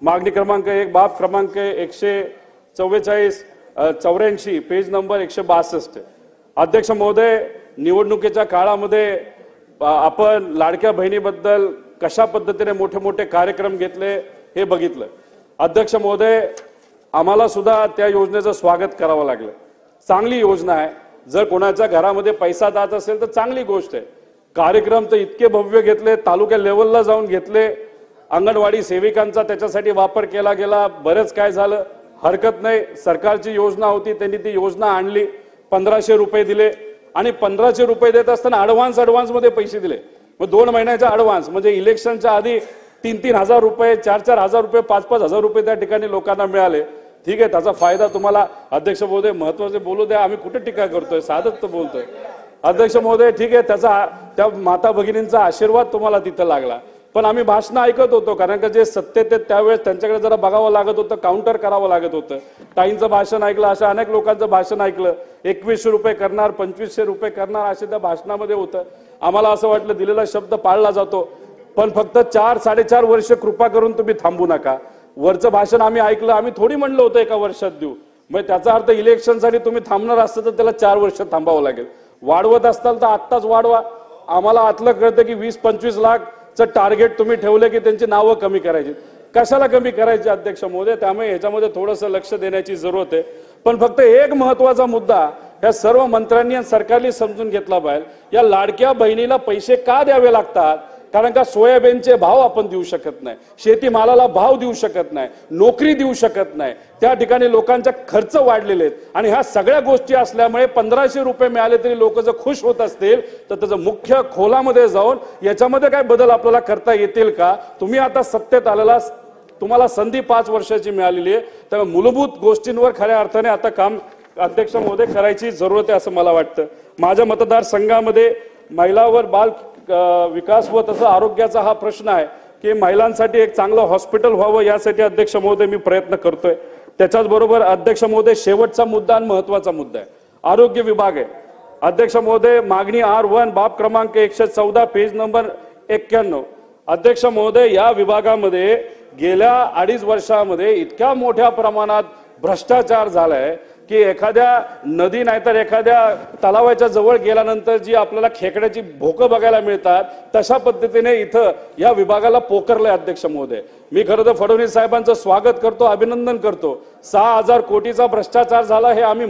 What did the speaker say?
मागणी क्रमांक 1 बाब क्रमांक 184 पेज नंबर 162। अध्यक्ष महोदय, निवडणुकीच्या काळामध्ये आपण लाडक्या बहिणीबद्दल कशा पद्धतीने मोठे मोठे कार्यक्रम घेतले हे बघितलं। अध्यक्ष महोदय, आम्हाला सुद्धा त्या योजनेचं स्वागत करावं लागलं। चांगली योजना आहे। जर कोणाच्या घरामध्ये पैसा जात असेल तर चांगली गोष्ट आहे। कार्यक्रम तर इतके भव्य घेतले, तालुका लेवलला जाऊन घेतले, अंगणवाडी सेविकांचा त्याच्यासाठी वापर केला गेला। बरेच काय झालं, हरकत नाही, सरकारची योजना होती, त्यांनी ती योजना आणली, 1500 रुपये दिले आणि 1500 रुपये देत असताना ॲडव्हान्स मध्ये पैसे दिले। मग 2 महिन्याचा ॲडव्हान्स म्हणजे इलेक्शनच्या आधी 3-3 हजार रुपये, 4-4 हजार रुपये, 5-5 हजार रुपये त्या ठिकाणी लोकांना मिळाले। ठीक आहे, त्याचा फायदा तुम्हाला अध्यक्ष महोदय महत्त्वाचे बोलू द्या, आम्ही कुठे टीका करतोय, साधच तर बोलतोय। अध्यक्ष महोदय, ठीक आहे, त्याचा त्या माता भगिनींचा आशीर्वाद तुम्हाला तिथं लागला, पण आम्ही भाषण ऐकत होतो, कारण का जे सत्तेत त्यावेळेस त्यांच्याकडे जरा बघावं लागत होतं, काउंटर करावं लागत होतं। ताईंचं भाषण ऐकलं, अशा अनेक लोकांचं भाषण ऐकलं, 2100 रुपये करणार, 2500 रुपये करणार असे त्या भाषणामध्ये होतं। आम्हाला असं वाटलं दिलेला शब्द पाळला जातो, पण फक्त 4-4.5 वर्ष कृपा करून तुम्ही थांबू नका। वरचं भाषण आम्ही ऐकलं, आम्ही थोडी म्हणलं होतं एका वर्षात देऊ, मग त्याचा अर्थ इलेक्शनसाठी तुम्ही थांबणार असतं तर त्याला 4 वर्ष थांबावं लागेल। वाढवत असताल तर आत्ताच वाढवा। आम्हाला आतलं कळतं की 20-25 लाखचं टार्गेट तुम्ही ठेवलं की त्यांची नावं कमी करायची, कशाला कमी करायची अध्यक्ष महोदय? त्यामुळे ह्याच्यामध्ये थोडंसं लक्ष देण्याची जरूरत आहे। पण फक्त एक महत्त्वाचा मुद्दा या सर्व मंत्र्यांनी आणि सरकारने समजून घेतला पाहिजे, या लाडक्या बहिणीला पैसे का द्यावे लागतात? कारण का सोयाबीनचे भाव आपण देऊ शकत नाही, शेतीमालाला भाव देऊ शकत नाही, नोकरी देऊ शकत नाही, त्या ठिकाणी लोकांचा खर्च वाढलेले आहेत आणि ह्या सगळ्या गोष्टी असल्यामुळे 1500 रुपये मिळाले तरी लोक जर खुश होत असतील तर त्याचं मुख्य खोलामध्ये जाऊन याच्यामध्ये काय बदल आपल्याला करता येतील का? तुम्ही आता सत्तेत आलेला, तुम्हाला संधी 5 वर्षाची मिळालेली आहे, तर मूलभूत गोष्टींवर खऱ्या अर्थाने आता काम अध्यक्ष महोदय करायची जरूरत आहे असं मला वाटतं। माझ्या मतदारसंघामध्ये महिलावर बाल विकास व तसं आरोग्याचा हा प्रश्न आहे की महिलांसाठी एक चांगलं हॉस्पिटल व्हावं, यासाठी अध्यक्ष महोदय मी प्रयत्न करतोय। त्याच्याच बरोबर अध्यक्ष महोदय, शेवटचा मुद्दा आणि महत्त्वाचा मुद्दा आहे, आरोग्य विभाग आहे। अध्यक्ष महोदय, मागणी R1 बाब क्रमांक 114 पेज नंबर 91। अध्यक्ष महोदय, या विभागामध्ये गेल्या 2.5 वर्षामध्ये इतक्या मोठ्या प्रमाणात भ्रष्टाचार झालाय की एखाद्या नदी नाहीतर एखाद्या तलावाच्या जवळ गेल्यानंतर जी आपल्याला खेकड्याची भोकं बघायला मिळतात, तशा पद्धतीने इथं या विभागाला पोकरलंय अध्यक्ष महोदय। मी खरं तर फडणवीस साहेबांचं स्वागत करतो, अभिनंदन करतो। 6000 कोटीचा भ्रष्टाचार झाला हे आम्ही